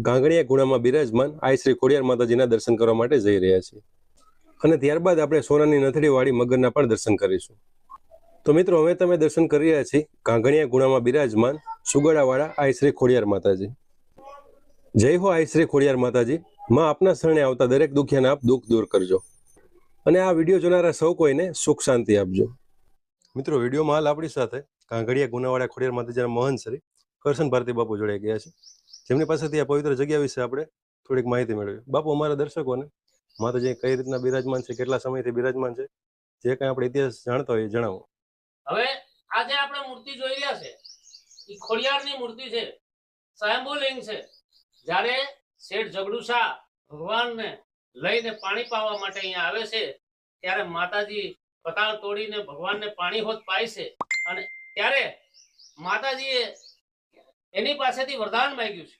ગાંગણીયા ગુણામાં બિરાજમાન આઈ શ્રી ખોડિયાર માતાજીના દર્શન કરવા માટે જઈ રહ્યા છીએ અને ત્યારબાદ આપણે સોનાની નથડીવાળી મગરના પણ દર્શન કરીશું। તો મિત્રો હવે તમે દર્શન કરી રહ્યા છીએ ગાંગણીયા ગુણામાં બિરાજમાન સુગડાવાળા આઈ શ્રી ખોડિયાર માતાજી। જય હો આઈ શ્રી ખોડિયાર માતાજી। માં આપના શરણે આવતા દરેક દુખિયાને આપ દુઃખ દૂર કરજો અને આ વિડીયો જોનારા સૌ કોઈને સુખ શાંતિ આપજો। મિત્રો વિડીયોમાં હાલ આપણી સાથે ગાંગણીયા ગુણાવાળા ખોડિયાર માતાજીના મહંત શ્રી કરશન ભારતી બાપુ જોડાઈ ગયા છે, જેમની પાસેથી આ પવિત્ર જગ્યા વિશે આપણે થોડીક માહિતી મેળવી। બાપુ, અમારા દર્શકોને માતાજી કઈ રીતના બિરાજમાન છે, કેટલા સમયથી બિરાજમાન છે, જે કઈ આપણે ઇતિહાસ જાણતા હોય જણાવો। હવે આજે આપણે મૂર્તિ જોઈ રહ્યા છે એ ખોડિયારની મૂર્તિ છે, સ્વયંભૂલિંગ છે। જ્યારે શેઠ જગડુશા ભગવાનને લઈને પાણી પાવા માટે અહીંયા આવે છે ત્યારે માતાજી પતાળ તોડીને ભગવાનને પાણી હોત પાય છે અને ત્યારે માતાજીએ એની પાસેથી વરદાન માંગ્યું છે